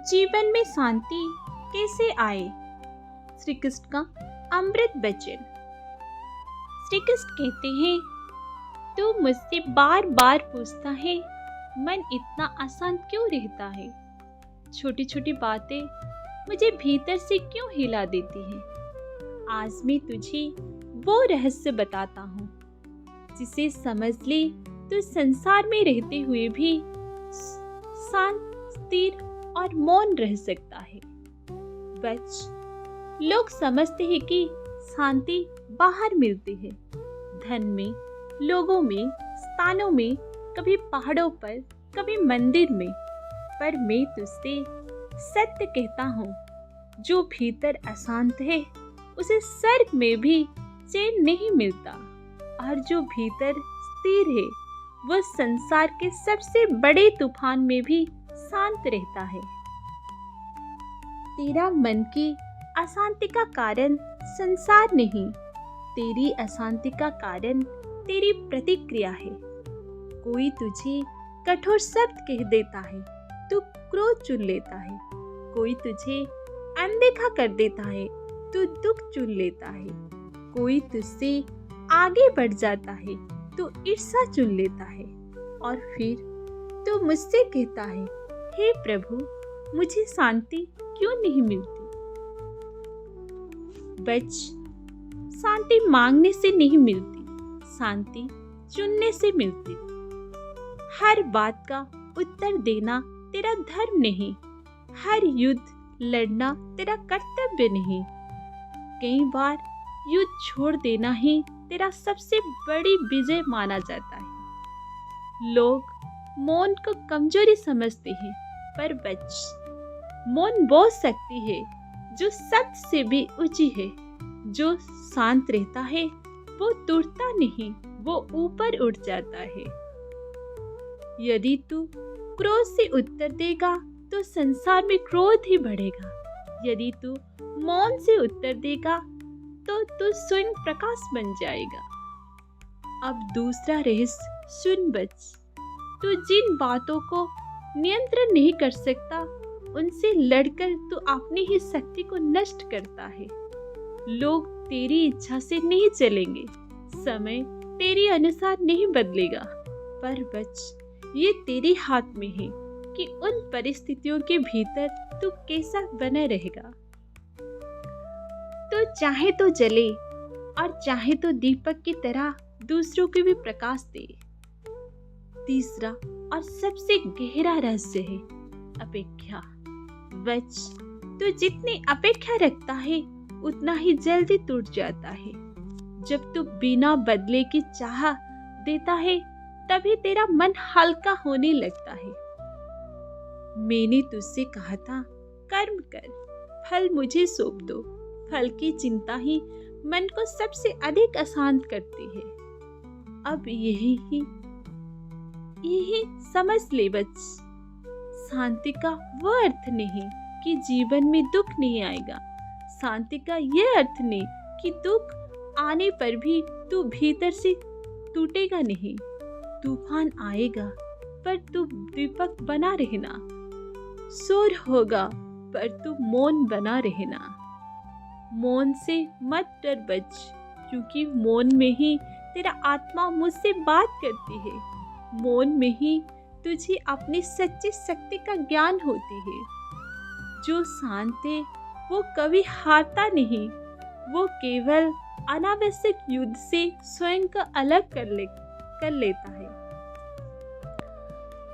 जीवन में शांति कैसे आए? श्री कृष्ण का अमृत वचन। श्री कृष्ण कहते हैं, तू मुझसे बार बार पूछता है, मन इतना अशांत क्यों रहता है? छोटी छोटी बातें मुझे भीतर से क्यों हिला देती हैं? आज मैं तुझे वो रहस्य बताता हूँ जिसे समझ ले तो संसार में रहते हुए भी शांत, स्थिर और मौन रह सकता है। लोग समझते हैं कि शांति बाहर मिलती है, धन में, लोगों में, स्थानों में, कभी पहाड़ों पर, कभी मंदिर में। पर मैं तुझसे सत्य कहता हूँ, जो भीतर अशांत है उसे स्वर्ग में भी चैन नहीं मिलता, और जो भीतर स्थिर है वह संसार के सबसे बड़े तूफान में भी शांत रहता है। तेरा मन की अशांति का कारण संसार नहीं, तेरी अशांति का कारण तेरी प्रतिक्रिया है। कोई तुझे कठोर शब्द कह देता है, तू क्रोध चुन लेता है। कोई तुझे अनदेखा कर देता है, तू दुख चुन लेता है। कोई तुझसे आगे बढ़ जाता है, तू ईर्ष्या चुन लेता है। और फिर तू मुझसे कहता है, हे प्रभु, मुझे शांति क्यों नहीं मिलती? शांति मांगने से नहीं मिलती, शांति चुनने से मिलती। हर बात का उत्तर देना तेरा धर्म नहीं, हर युद्ध लड़ना तेरा कर्तव्य नहीं। कई बार युद्ध छोड़ देना ही तेरा सबसे बड़ी विजय माना जाता है। लोग मौन को कमजोरी समझते हैं, पर मौन वो शक्ति है जो सत्य से भी ऊंची है। जो शांत रहता है वो टूटता नहीं, वो ऊपर उठ जाता है। यदि तू क्रोध से उत्तर देगा तो संसार में क्रोध ही बढ़ेगा। यदि तू मौन से उत्तर देगा तो तू स्वयं प्रकाश बन जाएगा। अब दूसरा रहस्य सुन तू जिन बातों को नियंत्रण नहीं कर सकता, उनसे लड़कर तू अपनी ही शक्ति को नष्ट करता है। लोग तेरी इच्छा से नहीं चलेंगे, समय तेरी अनुसार नहीं बदलेगा, पर ये तेरे हाथ में है कि उन परिस्थितियों के भीतर तू कैसा बना रहेगा। तो चाहे तो जले और चाहे तो दीपक की तरह दूसरों को भी प्रकाश दे। तीसरा और सबसे गहरा रहस्य है अपेक्षा। तू जितनी अपेक्षा रखता है उतना ही जल्दी टूट जाता है। जब तू बिना बदले की चाह देता है तभी तेरा मन हल्का होने लगता है। मैंने तुझसे कहा था, कर्म कर, फल मुझे सौंप दो। फल की चिंता ही मन को सबसे अधिक अशांत करती है। अब यही समझ ले शांति का वो अर्थ नहीं कि जीवन में दुख नहीं आएगा। शांति का यह अर्थ नहीं कि दुख आने पर भी तू भीतर से टूटेगा नहीं। तूफान आएगा पर तू दीपक बना रहना। शोर होगा पर तू मौन बना रहना। मौन से मत डर क्योंकि मौन में ही तेरा आत्मा मुझसे बात करती है। मौन में ही तुझे अपनी सच्ची शक्ति का ज्ञान होती है। जो शांत है वो कभी हारता नहीं, वो केवल अनावश्यक युद्ध से स्वयं को अलग कर लेता है।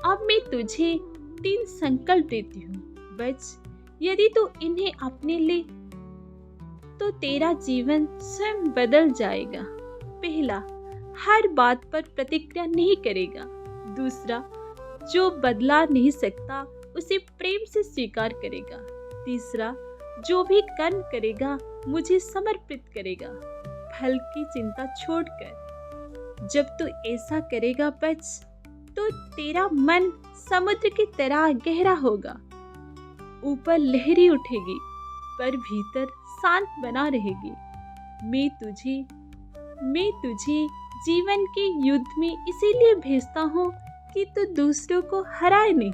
अब मैं तुझे 3 संकल्प देती हूँ। यदि तू इन्हें अपने ले तो तेरा जीवन स्वयं बदल जाएगा। पहला, हर बात पर प्रतिक्रिया नहीं करेगा। दूसरा, जो बदला नहीं सकता उसे प्रेम से स्वीकार करेगा। तीसरा, जो भी कर्म करेगा मुझे समर्पित करेगा, फल की चिंता छोड़कर। जब तू ऐसा करेगा तो तेरा मन समुद्र की तरह गहरा होगा। ऊपर लहरें उठेगी पर भीतर शांत बना रहेगी। मैं तुझे जीवन के युद्ध में इसीलिए भेजता हूँ कि तू दूसरों को हराए नहीं,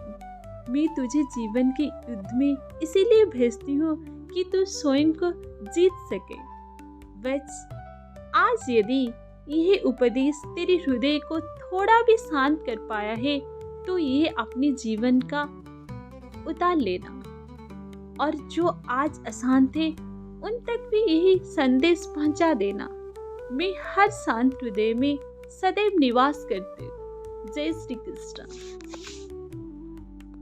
मैं तुझे जीवन के युद्ध में इसीलिए भेजती हूँ कि तू स्वयं को जीत सके। वत्स, आज यदि यह उपदेश तेरे हृदय को थोड़ा भी शांत कर पाया है तो ये अपने जीवन का उतार लेना, और जो आज अशांत है उन तक भी यही संदेश पहुंचा देना। मैं हर शांत हृदय में सदैव निवास करती हूँ। जय श्री कृष्ण।